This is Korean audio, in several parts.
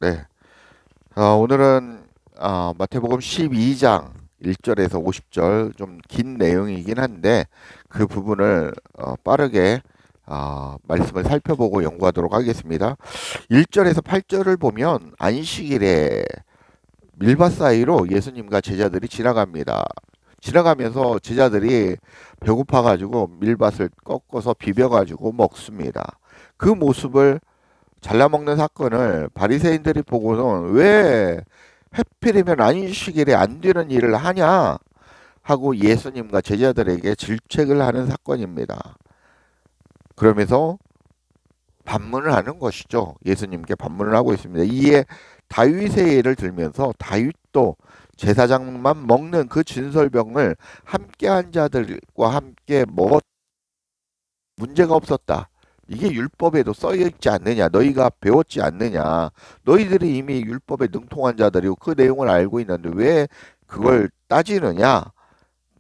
네. 오늘은 마태복음 12장 1절에서 50절 좀 긴 내용이긴 한데 그 부분을 빠르게 말씀을 살펴보고 연구하도록 하겠습니다. 1절에서 8절을 보면 안식일에 밀밭 사이로 예수님과 제자들이 지나갑니다. 지나가면서 제자들이 배고파가지고 밀밭을 꺾어서 비벼가지고 먹습니다. 그 모습을 잘라먹는 사건을 바리새인들이 보고는 왜 해필이면 안식일에 안 되는 일을 하냐 하고 예수님과 제자들에게 질책을 하는 사건입니다. 그러면서 반문을 하는 것이죠. 예수님께 반문을 하고 있습니다. 이에 다윗의 예를 들면서 다윗도 제사장만 먹는 그 진설병을 함께한 자들과 함께 먹었 문제가 없었다. 이게 율법에도 써 있지 않느냐? 너희가 배웠지 않느냐? 너희들이 이미 율법에 능통한 자들이고 그 내용을 알고 있는데 왜 그걸 따지느냐?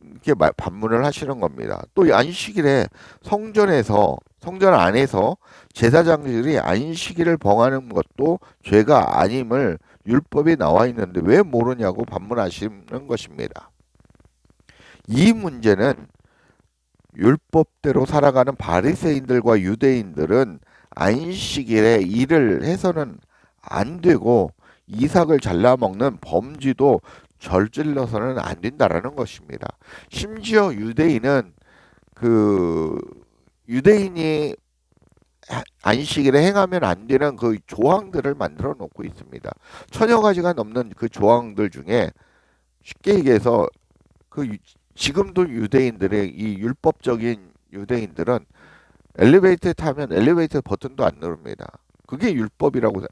이렇게 반문을 하시는 겁니다. 또 이 안식일에 성전 안에서 제사장들이 안식일을 범하는 것도 죄가 아님을 율법에 나와 있는데 왜 모르냐고 반문하시는 것입니다. 이 문제는 율법대로 살아가는 바리새인들과 유대인들은 안식일에 일을 해서는 안 되고 이삭을 잘라먹는 범쥐도 절질러서는 안 된다라는 것입니다. 심지어 유대인이 안식일에 행하면 안 되는 그 조항들을 만들어 놓고 있습니다. 천여 가지가 넘는 그 조항들 중에 쉽게 얘기해서 지금도 유대인들의 이 율법적인 유대인들은 엘리베이터에 타면 엘리베이터 버튼도 안 누릅니다. 그게 율법이라고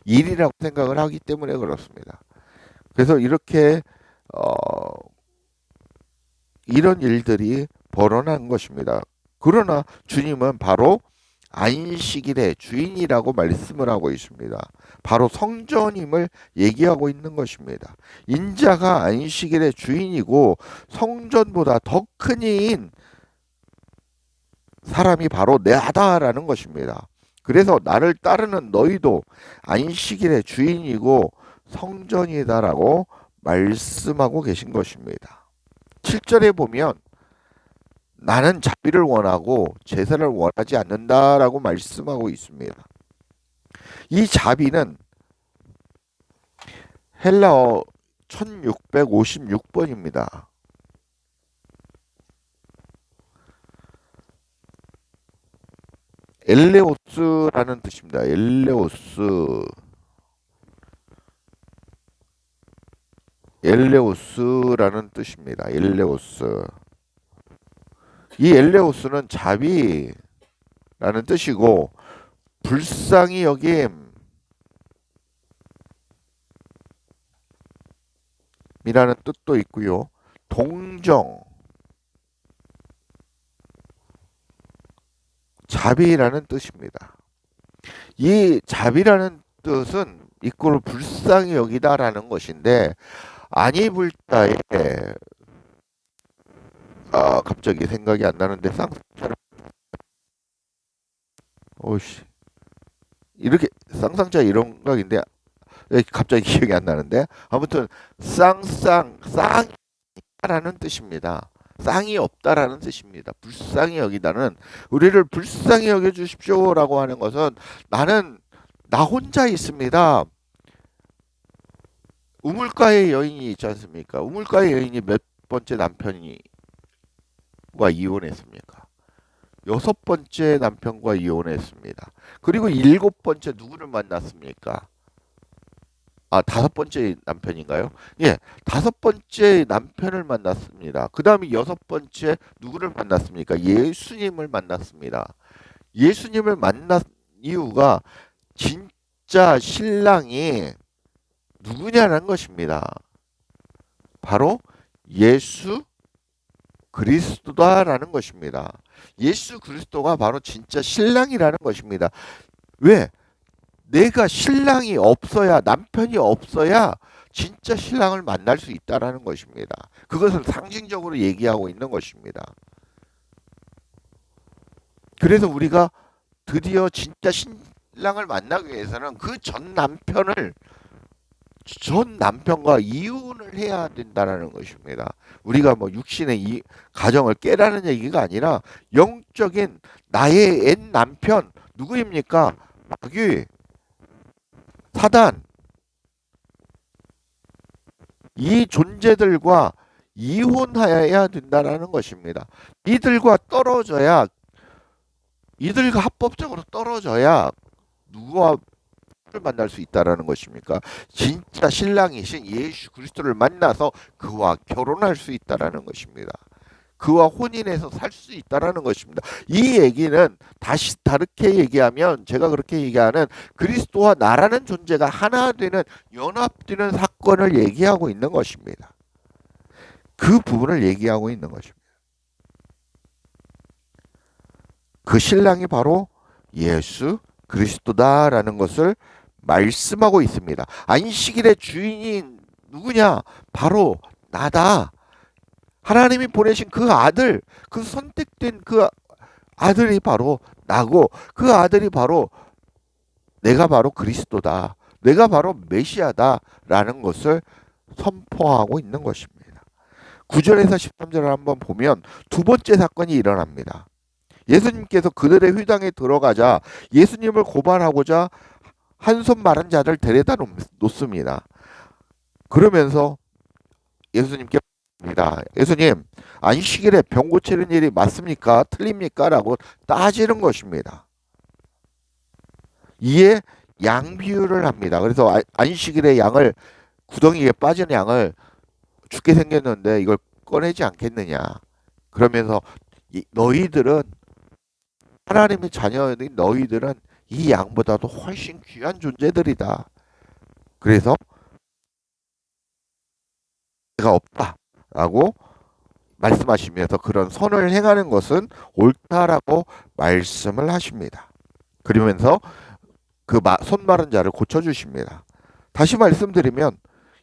일이라고 생각을 하기 때문에 그렇습니다. 그래서 이렇게 어, 이런 일들이 벌어난 것입니다. 그러나 주님은 바로 안식일의 주인이라고 말씀을 하고 있습니다. 바로 성전임을 얘기하고 있는 것입니다. 인자가 안식일의 주인이고 성전보다 더 큰 이인 사람이 바로 나다라는 것입니다. 그래서 나를 따르는 너희도 안식일의 주인이고 성전이다라고 말씀하고 계신 것입니다. 7절에 보면 나는 자비를 원하고 제사를 원하지 않는다라고 말씀하고 있습니다. 이 자비는 헬라어 1656번입니다. 엘레오스라는 뜻입니다. 엘레오스라는 뜻입니다. 엘레오스. 이 엘레오스는 자비라는 뜻이고 불쌍히 여김이라는 뜻도 있고요. 동정, 자비라는 뜻입니다. 이 자비라는 뜻은 이꼴로 불쌍히 여기다라는 것인데 아니불자에 갑자기 생각이 안 나는데 오씨 이렇게 쌍쌍자 이런 각인데 갑자기 기억이 안 나는데 아무튼 쌍이라는 뜻입니다. 쌍이 없다라는 뜻입니다. 불쌍히 여기다는 우리를 불쌍히 여겨 주십시오라고 하는 것은 나는 나 혼자 있습니다. 우물가의 여인이 있지 않습니까? 우물가의 여인이 몇 번째 남편과 이혼했습니까? 여섯 번째 남편과 이혼했습니다. 그리고 일곱 번째 누구를 만났습니까? 다섯 번째 남편인가요? 예, 다섯 번째 남편을 만났습니다. 그 다음에 여섯 번째 누구를 만났습니까? 예수님을 만났습니다. 예수님을 만난 이유가 진짜 신랑이 누구냐는 것입니다. 바로 예수 그리스도다라는 것입니다. 예수 그리스도가 바로 진짜 신랑이라는 것입니다. 왜? 내가 신랑이 없어야 남편이 없어야 진짜 신랑을 만날 수 있다라는 것입니다. 그것을 상징적으로 얘기하고 있는 것입니다. 그래서 우리가 드디어 진짜 신랑을 만나기 위해서는 그 전 남편과 이혼을 해야 된다라는 것입니다. 우리가 뭐 육신의 이 가정을 깨라는 얘기가 아니라 영적인 나의 옛 남편 누구입니까? 마귀, 사단, 이 존재들과 이혼하여야 된다라는 것입니다. 이들과 합법적으로 떨어져야 누구와 만날 수 있다라는 것입니까? 진짜 신랑이신 예수 그리스도를 만나서 그와 결혼할 수 있다라는 것입니다. 그와 혼인해서 살 수 있다라는 것입니다. 이 얘기는 다시 다르게 얘기하면 제가 그렇게 얘기하는 그리스도와 나라는 존재가 하나 되는 연합되는 사건을 얘기하고 있는 것입니다. 그 부분을 얘기하고 있는 것입니다. 그 신랑이 바로 예수 그리스도다라는 것을 말씀하고 있습니다. 안식일의 주인이 누구냐? 바로 나다. 하나님이 보내신 그 아들, 그 선택된 그 아들이 바로 나고 그 아들이 바로 내가 바로 그리스도다. 내가 바로 메시아다라는 것을 선포하고 있는 것입니다. 9절에서 13절을 한번 보면 두 번째 사건이 일어납니다. 예수님께서 그들의 회당에 들어가자 예수님을 고발하고자 한 손 마른 자들 데려다 놓습니다. 그러면서 예수님께 묻습니다. 예수님, 안식일에 병 고치는 일이 맞습니까? 틀립니까? 라고 따지는 것입니다. 이에 양 비유를 합니다. 그래서 안식일에 양을 구덩이에 빠진 양을 죽게 생겼는데 이걸 꺼내지 않겠느냐. 그러면서 너희들은 하나님의 자녀인 너희들은 이 양보다도 훨씬 귀한 존재들이다. 그래서 내가 없다라고 말씀하시면서 그런 선을 행하는 것은 옳다라고 말씀을 하십니다. 그러면서 그 손 마른 자를 고쳐주십니다. 다시 말씀드리면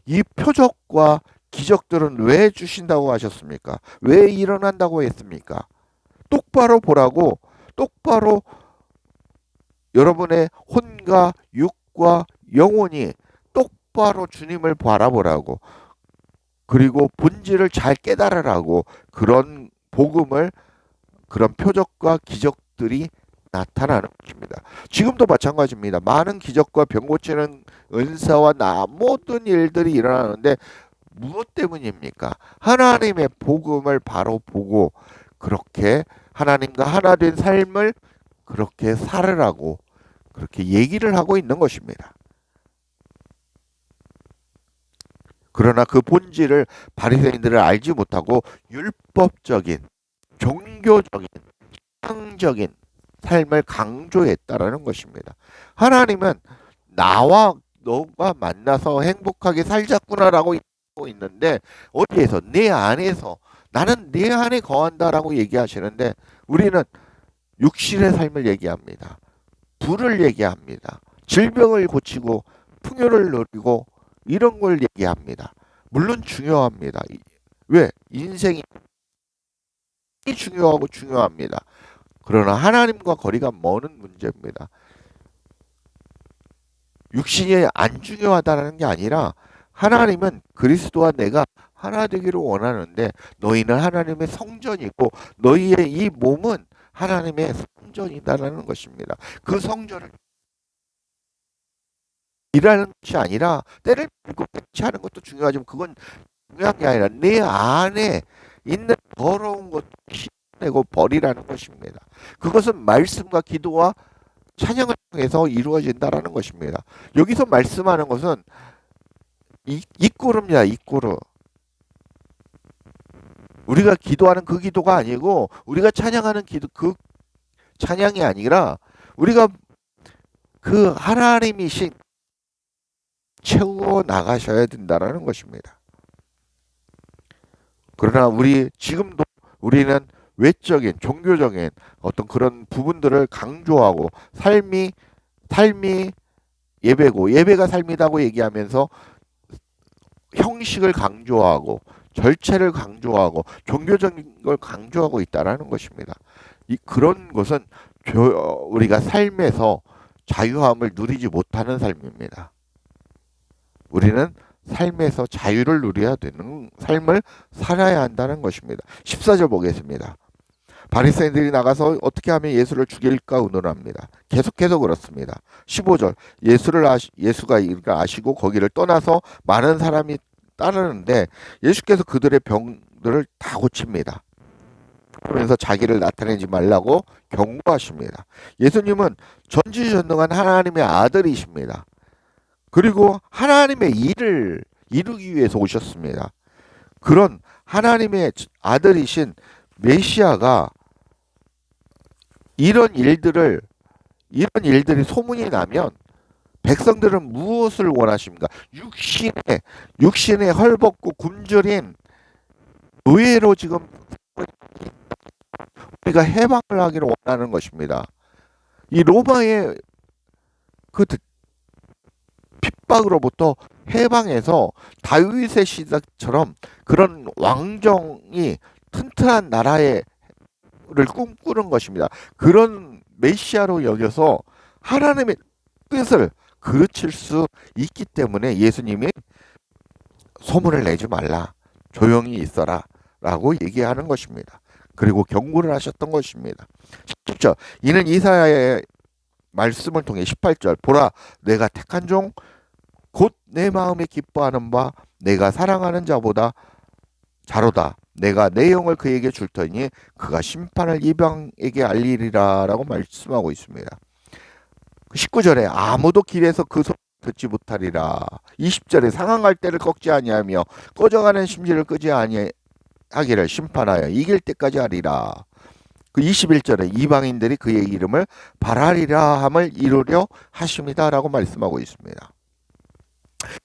이 표적과 기적들은 왜 주신다고 하셨습니까? 왜 일어난다고 했습니까? 똑바로 보라고, 똑바로 여러분의 혼과 육과 영혼이 똑바로 주님을 바라보라고, 그리고 본질을 잘 깨달으라고 그런 복음을, 그런 표적과 기적들이 나타나는 것입니다. 지금도 마찬가지입니다. 많은 기적과 병 고치는 은사와 모든 일들이 일어나는데 무엇 때문입니까? 하나님의 복음을 바로 보고 그렇게 하나님과 하나 된 삶을 그렇게 살으라고 그렇게 얘기를 하고 있는 것입니다. 그러나 그 본질을 바리새인들을 알지 못하고 율법적인, 종교적인, 상적인 삶을 강조했다라는 것입니다. 하나님은 나와 너가 만나서 행복하게 살자꾸나라고 하고 있는데 어디에서? 내 안에서. 나는 내 안에 거한다라고 얘기하시는데 우리는 육신의 삶을 얘기합니다. 부를 얘기합니다. 질병을 고치고 풍요를 누리고 이런 걸 얘기합니다. 물론 중요합니다. 왜? 인생이 중요하고 중요합니다. 그러나 하나님과 거리가 먼 문제입니다. 육신이 안 중요하다는 게 아니라 하나님은 그리스도와 내가 하나 되기를 원하는데 너희는 하나님의 성전이고 너희의 이 몸은 하나님의 성전이다라는 것입니다. 그 성전을 일하는 것이 아니라 때를 빌고 배치하는 것도 중요하지만 그건 중요한 게 아니라 내 안에 있는 더러운 것도 내고 버리라는 것입니다. 그것은 말씀과 기도와 찬양을 통해서 이루어진다라는 것입니다. 여기서 말씀하는 것은 이꼬르입니다. 이꼬르. 우리가 기도하는 그 기도가 아니고 우리가 찬양하는 기도 그 찬양이 아니라 우리가 그 하나님이신 채워 나가셔야 된다라는 것입니다. 그러나 지금도 우리는 외적인 종교적인 어떤 그런 부분들을 강조하고 삶이 예배고 예배가 삶이라고 얘기하면서 형식을 강조하고 절차를 강조하고 종교적인 걸 강조하고 있다라는 것입니다. 그런 것은 우리가 삶에서 자유함을 누리지 못하는 삶입니다. 우리는 삶에서 자유를 누려야 되는 삶을 살아야 한다는 것입니다. 14절 보겠습니다. 바리새인들이 나가서 어떻게 하면 예수를 죽일까 의논합니다. 계속해서 그렇습니다. 15절 예수가 이를 아시고 거기를 떠나서 많은 사람이 따르는데 예수께서 그들의 병들을 다 고칩니다. 그러면서 자기를 나타내지 말라고 경고하십니다. 예수님은 전지전능한 하나님의 아들이십니다. 그리고 하나님의 일을 이루기 위해서 오셨습니다. 그런 하나님의 아들이신 메시아가 이런 일들이 소문이 나면 백성들은 무엇을 원하십니까? 육신에 헐벗고 굶주린 노예로 지금 우리가 해방을 하기를 원하는 것입니다. 이 로마의 그 핍박으로부터 해방해서 다윗의 시대처럼 그런 왕정이 튼튼한 나라를 꿈꾸는 것입니다. 그런 메시아로 여겨서 하나님의 뜻을 그르칠 수 있기 때문에 예수님이 소문을 내지 말라, 조용히 있어라 라고 얘기하는 것입니다. 그리고 경고를 하셨던 것입니다. 10절 이는 이사야의 말씀을 통해 18절 보라 내가 택한 종 곧 내 마음에 기뻐하는 바 내가 사랑하는 자로다. 내가 내 영을 그에게 줄 터이니 그가 심판을 이방에게 알리리라 라고 말씀하고 있습니다. 19절에 아무도 길에서 그 소리 듣지 못하리라. 20절에 상한 때를 꺾지 아니하며 꺼져가는 심지를 끄지 아니하기를 심판하여 이길 때까지 하리라. 그 21절에 이방인들이 그의 이름을 바라리라 함을 이루려 하십니다 라고 말씀하고 있습니다.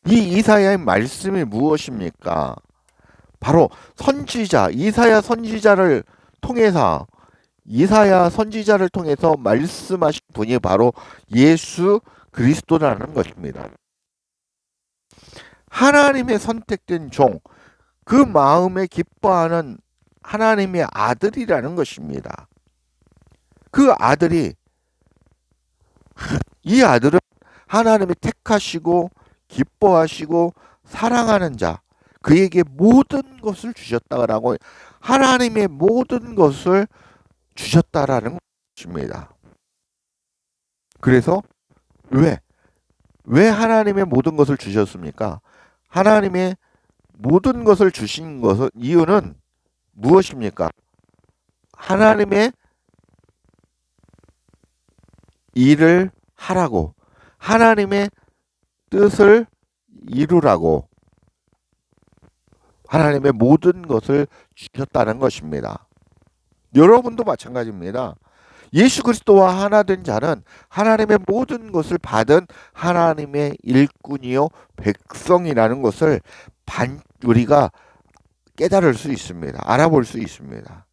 이 이사야의 말씀이 무엇입니까? 바로 선지자 이사야 선지자를 통해서 말씀하신 분이 바로 예수 그리스도라는 것입니다. 하나님의 선택된 종, 그 마음에 기뻐하는 하나님의 아들이라는 것입니다. 이 아들은 하나님이 택하시고 기뻐하시고 사랑하는 자, 그에게 모든 것을 주셨다라고 하나님의 모든 것을 주셨다라는 것입니다. 그래서 왜 하나님의 모든 것을 주셨습니까? 하나님의 모든 것을 주신 것은 이유는 무엇입니까? 하나님의 일을 하라고, 하나님의 뜻을 이루라고 하나님의 모든 것을 주셨다는 것입니다. 여러분도 마찬가지입니다. 예수 그리스도와 하나 된 자는 하나님의 모든 것을 받은 하나님의 일꾼이요 백성이라는 것을 우리가 깨달을 수 있습니다. 알아볼 수 있습니다.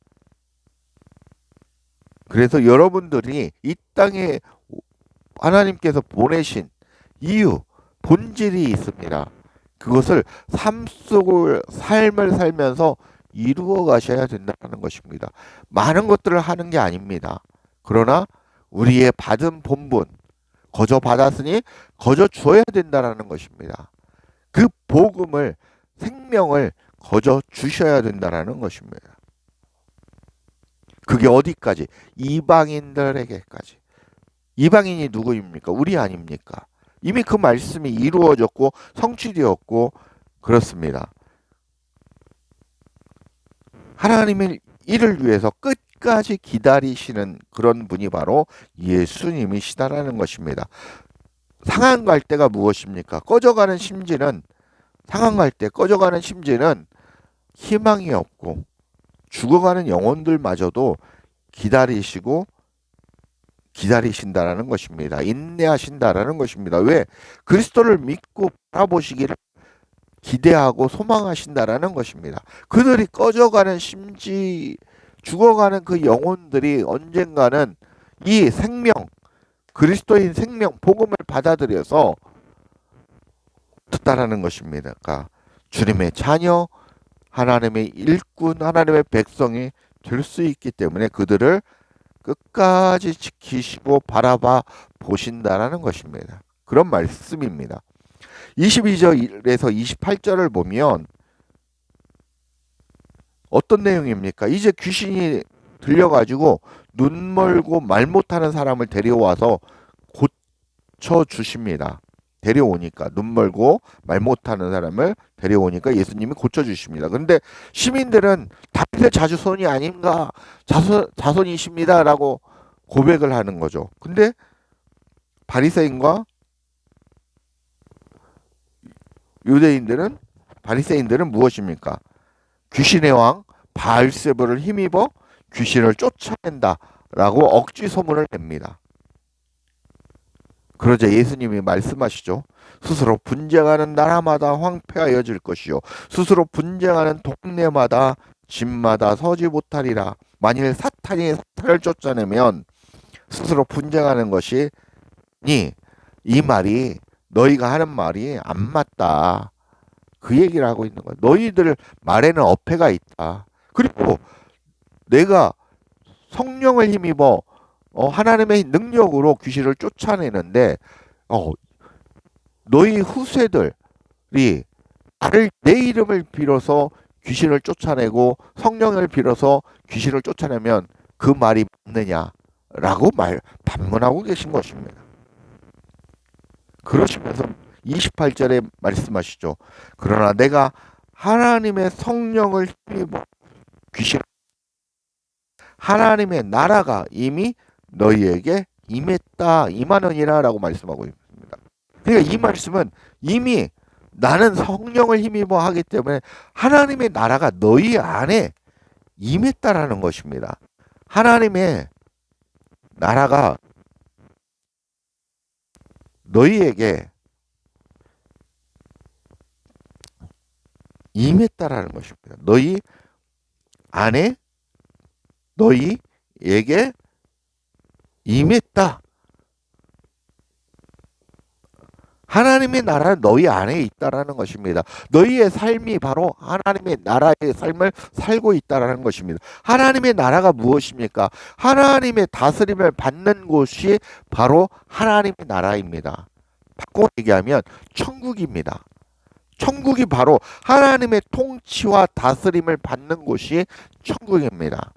그래서 여러분들이 이 땅에 하나님께서 보내신 이유, 본질이 있습니다. 그것을 삶을 살면서 이루어 가셔야 된다는 것입니다. 많은 것들을 하는 게 아닙니다. 그러나 우리의 받은 본분, 거저 받았으니 거저 주어야 된다는 것입니다. 그 복음을, 생명을 거저 주셔야 된다는 것입니다. 그게 어디까지? 이방인들에게까지. 이방인이 누구입니까? 우리 아닙니까? 이미 그 말씀이 이루어졌고 성취되었고 그렇습니다. 하나님의 일을 위해서 끝까지 기다리시는 그런 분이 바로 예수님이시다라는 것입니다. 상한 갈대가 무엇입니까? 꺼져가는 심지는 희망이 없고 죽어가는 영혼들마저도 기다리신다라는 것입니다. 인내하신다라는 것입니다. 왜? 그리스도를 믿고 바라보시기를 기대하고 소망하신다라는 것입니다. 그들이 꺼져가는 죽어가는 그 영혼들이 언젠가는 이 생명, 그리스도인 생명, 복음을 받아들여서 듣다라는 것입니다. 그러니까 주님의 자녀, 하나님의 일꾼, 하나님의 백성이 될 수 있기 때문에 그들을 끝까지 지키시고 바라봐 보신다라는 것입니다. 그런 말씀입니다. 22절에서 28절을 보면 어떤 내용입니까? 이제 귀신이 들려가지고 눈 멀고 말 못하는 사람을 데려와서 고쳐 주십니다. 데려오니까 눈 멀고 말 못하는 사람을 데려오니까 예수님이 고쳐 주십니다. 그런데 시민들은 다윗의 자손이 아닌가 자손이십니다라고 고백을 하는 거죠. 근데 바리새인과 유대인들은 바리새인들은 무엇입니까? 귀신의 왕 바알세불을 힘입어 귀신을 쫓아낸다라고 억지 소문을 냅니다. 그러자 예수님이 말씀하시죠. 스스로 분쟁하는 나라마다 황폐하여질 것이요 스스로 분쟁하는 동네마다 집마다 서지 못하리라. 만일 사탄이 사탄을 쫓아내면 스스로 분쟁하는 것이 이 말이 너희가 하는 말이 안 맞다. 그 얘기를 하고 있는 거야. 너희들 말에는 어폐가 있다. 그리고 내가 성령을 힘입어 하나님의 능력으로 귀신을 쫓아내는데 너희 후세들이 내 이름을 빌어서 귀신을 쫓아내고 성령을 빌어서 귀신을 쫓아내면 그 말이 맞느냐라고 반문하고 계신 것입니다. 그러시면서 28절에 말씀하시죠. 그러나 내가 하나님의 성령을 힘입어 귀신 하나님의 나라가 이미 너희에게 임하느니라 라고 말씀하고 있습니다. 그러니까 이 말씀은 이미 나는 성령을 힘입어 하기 때문에 하나님의 나라가 너희 안에 임했다라는 것입니다. 하나님의 나라가 너희에게 임했다라는 것입니다. 너희 안에 너희에게 임했다. 하나님의 나라는 너희 안에 있다라는 것입니다. 너희의 삶이 바로 하나님의 나라의 삶을 살고 있다라는 것입니다. 하나님의 나라가 무엇입니까? 하나님의 다스림을 받는 곳이 바로 하나님의 나라입니다. 바꿔 얘기하면 천국입니다. 천국이 바로 하나님의 통치와 다스림을 받는 곳이 천국입니다.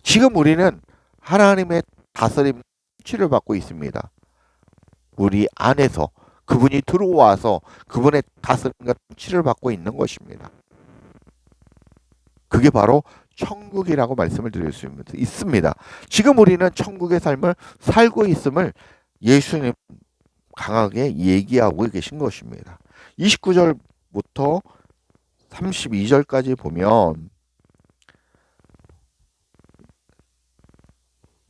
지금 우리는 하나님의 다스림 통치를 받고 있습니다. 우리 안에서 그분이 들어와서 그분의 다스림과 통치를 받고 있는 것입니다. 그게 바로 천국이라고 말씀을 드릴 수 있습니다. 지금 우리는 천국의 삶을 살고 있음을 예수님 강하게 얘기하고 계신 것입니다. 29절부터 32절까지 보면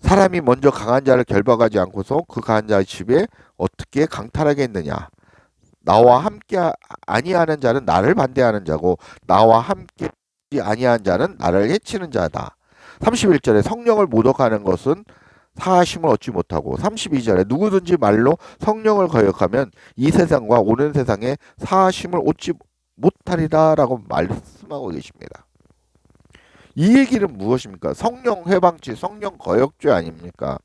사람이 먼저 강한 자를 결박하지 않고서 그 강한 자의 집에 어떻게 강탈하겠느냐. 나와 함께 아니하는 자는 나를 반대하는 자고 나와 함께 아니한 자는 나를 해치는 자다. 31절에 성령을 모독하는 것은 사하심을 얻지 못하고 32절에 누구든지 말로 성령을 거역하면 이 세상과 오는 세상에 사하심을 얻지 못하리다 라고 말씀하고 계십니다. 이 얘기는 무엇입니까? 성령 회방치, 성령 거역죄 아닙니까?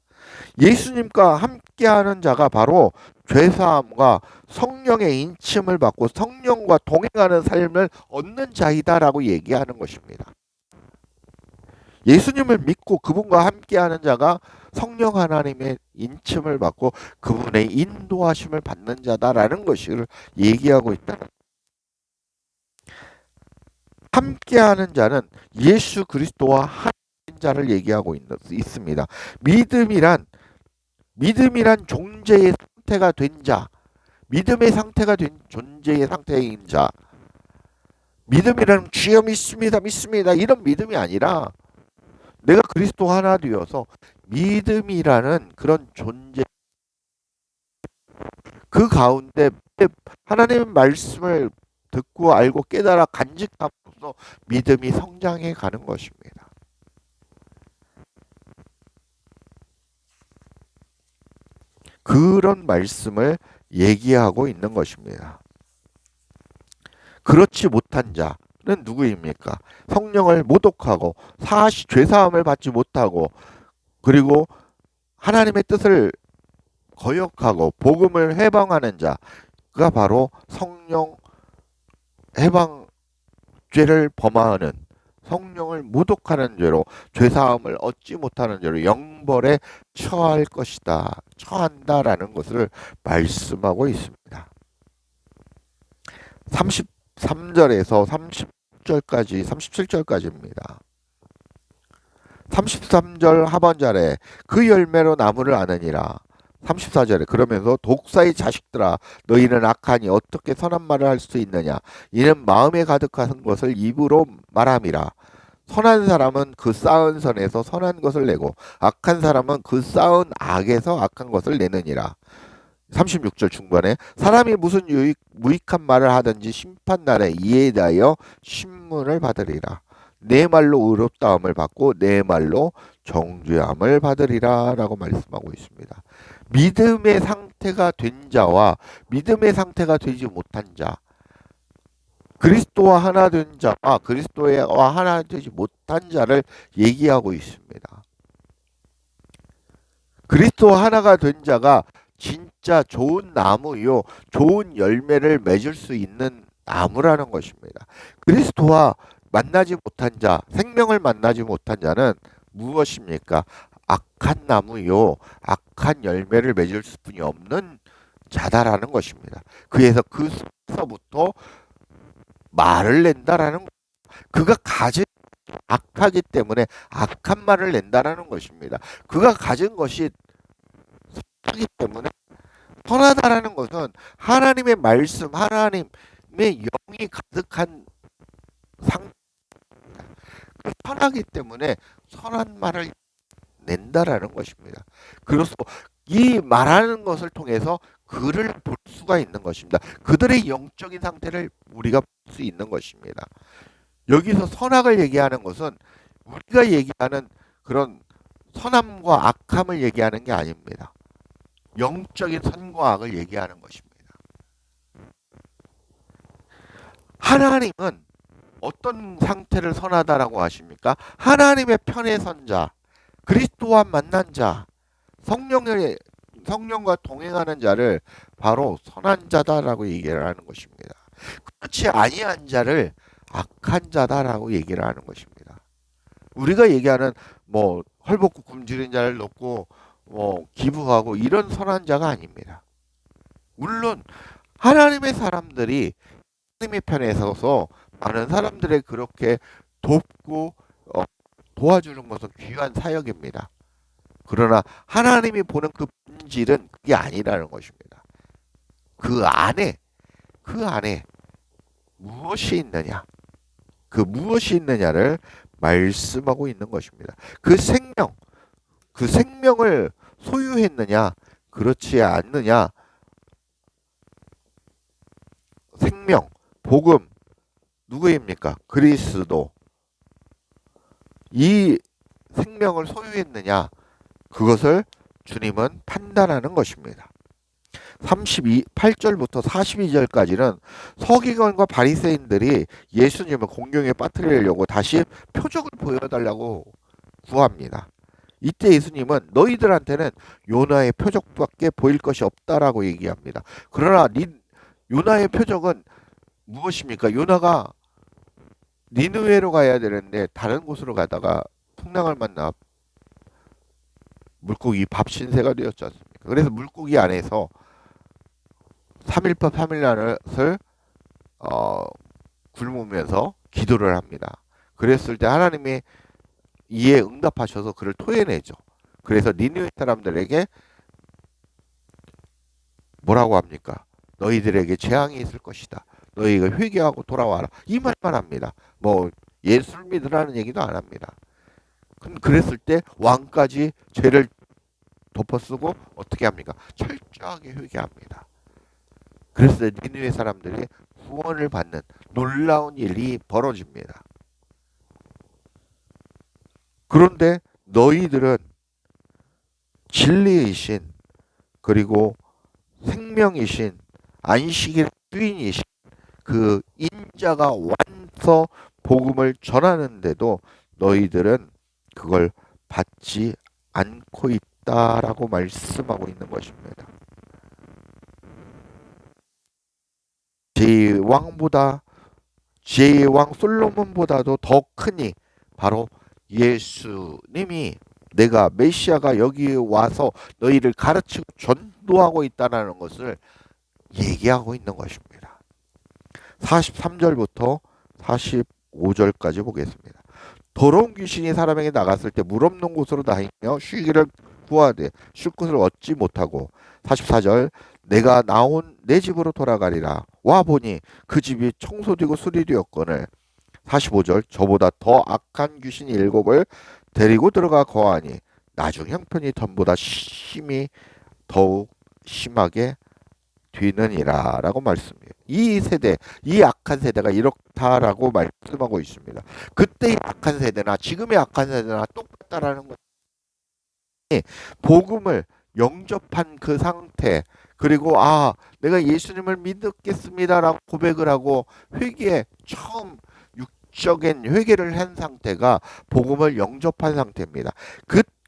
예수님과 함께하는 자가 바로 죄사함과 성령의 인침을 받고 성령과 동행하는 삶을 얻는 자이다라고 얘기하는 것입니다. 예수님을 믿고 그분과 함께하는 자가 성령 하나님의 인침을 받고 그분의 인도하심을 받는 자다라는 것을 얘기하고 있다. 함께하는 자는 예수 그리스도와 한 자를 얘기하고 있습니다. 믿음이란 존재의 상태가 된 자, 믿음의 상태가 된 존재의 상태인 자, 믿음이란 주여 믿습니다 이런 믿음이 아니라 내가 그리스도 하나 되어서 믿음이라는 그런 존재 그 가운데 하나님의 말씀을 듣고 알고 깨달아 간직함으로써 믿음이 성장해 가는 것입니다. 그런 말씀을 얘기하고 있는 것입니다. 그렇지 못한 자는 누구입니까? 성령을 모독하고 죄사함을 받지 못하고 그리고 하나님의 뜻을 거역하고 복음을 해방하는 자가 바로 성령 해방죄를 범하는, 성령을 모독하는 죄로, 죄사함을 얻지 못하는 죄로 영벌에 처할 것이다, 처한다라는 것을 말씀하고 있습니다. 33절에서 30절까지 37절까지입니다. 33절 하반절에 그 열매로 나무를 아느니라. 34절에 그러면서 독사의 자식들아 너희는 악하니 어떻게 선한 말을 할 수 있느냐, 이는 마음에 가득한 것을 입으로 말함이라. 선한 사람은 그 쌓은 선에서 선한 것을 내고 악한 사람은 그 쌓은 악에서 악한 것을 내느니라. 36절 중반에 사람이 무슨 무익한 말을 하든지 심판날에 이에 대하여 신문을 받으리라. 내 말로 의롭다함을 받고 내 말로 정죄함을 받으리라 라고 말씀하고 있습니다. 믿음의 상태가 된 자와 믿음의 상태가 되지 못한 자, 그리스도와 하나 된 자와 그리스도와 하나 되지 못한 자를 얘기하고 있습니다. 그리스도와 하나가 된 자가 진짜 좋은 나무요, 좋은 열매를 맺을 수 있는 나무라는 것입니다. 그리스도와 만나지 못한 자, 생명을 만나지 못한 자는 무엇입니까? 악한 나무요, 악한 열매를 맺을 수뿐이 없는 자다라는 것입니다. 그래서 그 속에서부터 말을 낸다라는, 그가 가진 악하기 때문에 악한 말을 낸다라는 것입니다. 그가 가진 것이 선하기 때문에, 선하다라는 것은 하나님의 말씀, 하나님의 영이 가득한 상, 선하기 때문에 선한 말을 낸다라는 것입니다. 그래서 이 말하는 것을 통해서 그를 볼 수가 있는 것입니다. 그들의 영적인 상태를 우리가 볼 수 있는 것입니다. 여기서 선악을 얘기하는 것은 우리가 얘기하는 그런 선함과 악함을 얘기하는 게 아닙니다. 영적인 선과 악을 얘기하는 것입니다. 하나님은 어떤 상태를 선하다라고 하십니까? 하나님의 편에 선 자, 그리스도와 만난 자, 성령과 동행하는 자를 바로 선한 자다라고 얘기를 하는 것입니다. 그렇지 아니한 자를 악한 자다라고 얘기를 하는 것입니다. 우리가 얘기하는 뭐 헐벗고 굶주린 자를 돕고 뭐 기부하고 이런 선한 자가 아닙니다. 물론 하나님의 사람들이 하나님의 편에 서서 많은 사람들의 그렇게 돕고 도와주는 것은 귀한 사역입니다. 그러나 하나님이 보는 그 본질은 그게 아니라는 것입니다. 그 안에 무엇이 있느냐, 그 무엇이 있느냐를 말씀하고 있는 것입니다. 그 생명을 소유했느냐, 그렇지 않느냐, 생명, 복음, 누구입니까? 그리스도. 이 생명을 소유했느냐, 그것을 주님은 판단하는 것입니다. 38절부터 42절까지는 서기관과 바리새인들이 예수님을 공경에 빠뜨리려고 다시 표적을 보여달라고 구합니다. 이때 예수님은 너희들한테는 요나의 표적밖에 보일 것이 없다라고 얘기합니다. 그러나 요나의 표적은 무엇입니까? 요나가 니느웨로 가야 되는데 다른 곳으로 가다가 풍랑을 만나 물고기 밥 신세가 되었지 않습니까? 그래서 물고기 안에서 3일밥 3일날을 굶으면서 기도를 합니다. 그랬을 때 하나님이 이에 응답하셔서 그를 토해내죠. 그래서 니느웨 사람들에게 뭐라고 합니까? 너희들에게 재앙이 있을 것이다. 너희가 회개하고 돌아와라. 이 말만 합니다. 뭐 예수를 믿으라는 얘기도 안 합니다. 그랬을 때 왕까지 죄를 덮어쓰고 어떻게 합니까? 철저하게 회개합니다. 그래서 니느웨 사람들이 구원을 받는 놀라운 일이 벌어집니다. 그런데 너희들은 진리이신, 그리고 생명이신, 안식일 주인이신 그 인자가 와서 복음을 전하는데도 너희들은 그걸 받지 않고 있다라고 말씀하고 있는 것입니다. 제 왕보다 제 왕 솔로몬보다도 더 크니 바로 예수님이 내가 메시아가 여기 와서 너희를 가르치고 전도하고 있다는 것을 얘기하고 있는 것입니다. 43절부터 45절까지 보겠습니다. 더러운 귀신이 사람에게 나갔을 때 물 없는 곳으로 다니며 쉬기를 구하되 쉴 곳을 얻지 못하고 44절 내가 나온 내 집으로 돌아가리라 와 보니 그 집이 청소되고 수리되었거늘 45절 저보다 더 악한 귀신 일곱을 데리고 들어가 거하니 나중 형편이 전보다 심히 더욱 심하게 뒤느니라 라고 말씀해요. 이 세대, 이 악한 세대가 이렇다라고 말씀하고 있습니다. 그때의 악한 세대나 지금의 악한 세대나 똑같다라는 것이 복음을 영접한 그 상태 그리고 내가 예수님을 믿겠습니다라고 고백을 하고 회개에 처음 적인 회개를 한 상태가 복음을 영접한 상태입니다.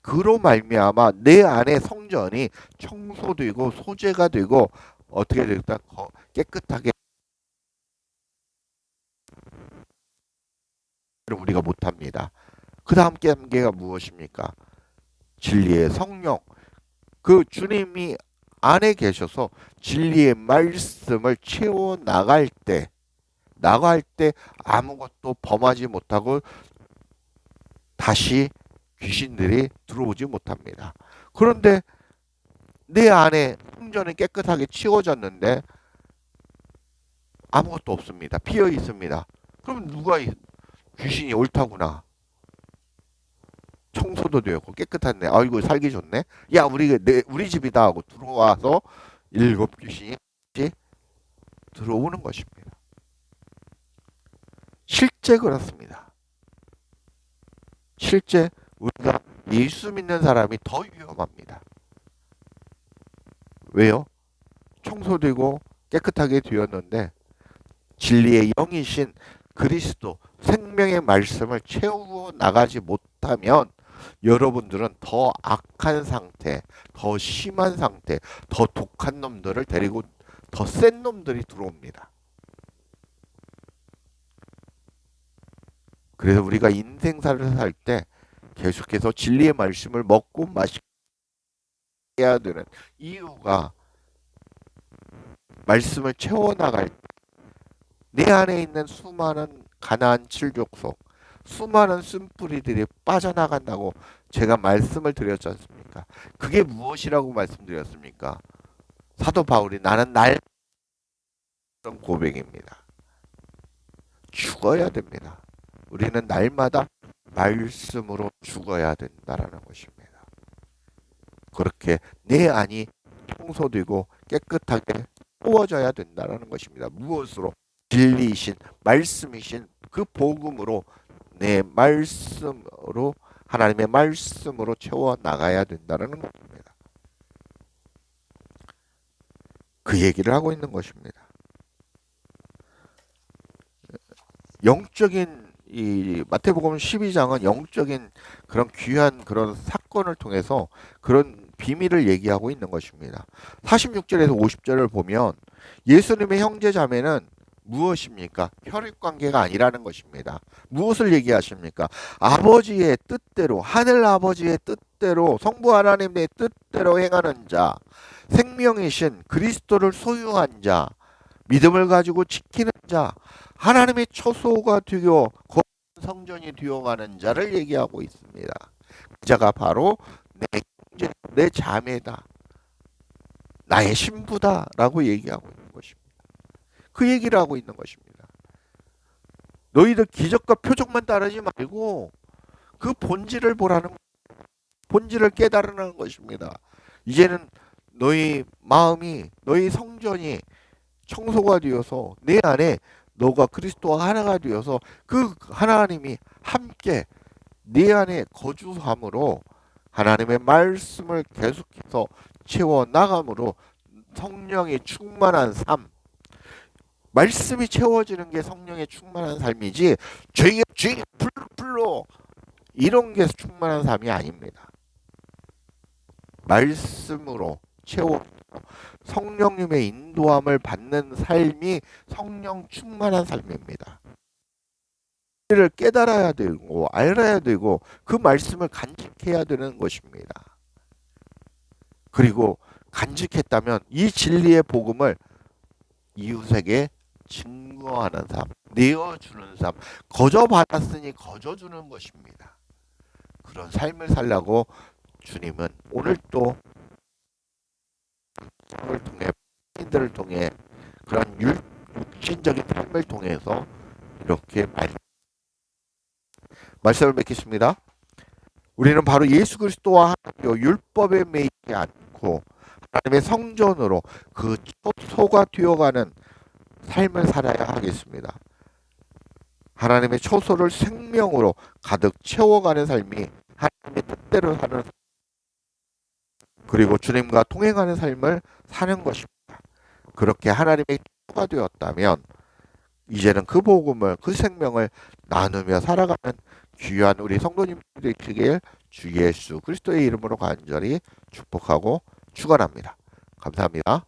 그로 말미암아 내 안에 성전이 청소되고 소재가 되고 어떻게 됐다 깨끗하게 우리가 못합니다. 그 다음 단계가 무엇입니까? 진리의 성령. 그 주님이 안에 계셔서 진리의 말씀을 채워 나갈 때 아무것도 범하지 못하고 다시 귀신들이 들어오지 못합니다. 그런데 내 안에 성전이 깨끗하게 치워졌는데 아무것도 없습니다. 비어 있습니다. 그럼 누가 귀신이 옳다구나. 청소도 되었고 깨끗하네. 아이고 살기 좋네. 야 우리 집이다 하고 들어와서 일곱 귀신이 들어오는 것입니다. 실제 그렇습니다. 실제 우리가 예수 믿는 사람이 더 위험합니다. 왜요? 청소되고 깨끗하게 되었는데 진리의 영이신 그리스도 생명의 말씀을 채우고 나가지 못하면 여러분들은 더 악한 상태, 더 심한 상태, 더 독한 놈들을 데리고 더 센 놈들이 들어옵니다. 그래서 우리가 인생사를 살 때 계속해서 진리의 말씀을 먹고 마셔야 되는 이유가 말씀을 채워나갈 때 내 안에 있는 수많은 가나안 칠족속, 수많은 쓴뿌리들이 빠져나간다고 제가 말씀을 드렸지 않습니까? 그게 무엇이라고 말씀드렸습니까? 사도 바울이 나는 날 고백입니다. 죽어야 됩니다. 우리는 날마다 말씀으로 죽어야 된다라는 것입니다. 그렇게 내 안이 청소되고 깨끗하게 채워져야 된다는 것입니다. 무엇으로? 진리이신 말씀이신 그 복음으로 내 말씀으로 하나님의 말씀으로 채워 나가야 된다는 것입니다. 그 얘기를 하고 있는 것입니다. 영적인 이 마태복음 12장은 영적인 그런 귀한 그런 사건을 통해서 그런 비밀을 얘기하고 있는 것입니다. 46절에서 50절을 보면 예수님의 형제 자매는 무엇입니까? 혈육관계가 아니라는 것입니다. 무엇을 얘기하십니까? 아버지의 뜻대로 하늘 아버지의 뜻대로 성부 하나님의 뜻대로 행하는 자 생명이신 그리스도를 소유한 자 믿음을 가지고 지키는 자 하나님의 처소가 되어 성전이 되어가는 자를 얘기하고 있습니다. 그 자가 바로 내 형제, 내 자매다. 나의 신부다라고 얘기하고 있는 것입니다. 그 얘기를 하고 있는 것입니다. 너희들 기적과 표적만 따르지 말고 그 본질을 보라는 본질을 깨달으라는 것입니다. 이제는 너희 마음이 너희 성전이 청소가 되어서 내 안에 너가 그리스도와 하나가 되어서 그 하나님이 함께 네 안에 거주함으로 하나님의 말씀을 계속해서 채워 나감으로 성령이 충만한 삶 말씀이 채워지는 게 성령의 충만한 삶이지 죄의 불로 이런 게 충만한 삶이 아닙니다. 말씀으로 채워 성령님의 인도함을 받는 삶이 성령 충만한 삶입니다. 를 깨달아야 되고 알아야 되고 그 말씀을 간직해야 되는 것입니다. 그리고 간직했다면 이 진리의 복음을 이웃에게 증거하는 삶, 내어주는 삶, 거저 받았으니 거저 주는 것입니다. 그런 삶을 살라고 주님은 오늘 또 을 통해 인들을 통해 그런 육신적인 삶을 통해서 이렇게 말씀을 맺겠습니다. 우리는 바로 예수 그리스도와 하나님의 율법에 매이지 않고 하나님의 성전으로 그 초소가 되어가는 삶을 살아야 하겠습니다. 하나님의 초소를 생명으로 가득 채워가는 삶이 하나님의 뜻대로 사는, 그리고 주님과 동행하는 삶을 사는 것입니다. 그렇게 하나님의 초가 되었다면 이제는 그 복음을, 그 생명을 나누며 살아가는 귀한 우리 성도님들이 되길 주 예수 그리스도의 이름으로 간절히 축복하고 축원합니다. 감사합니다.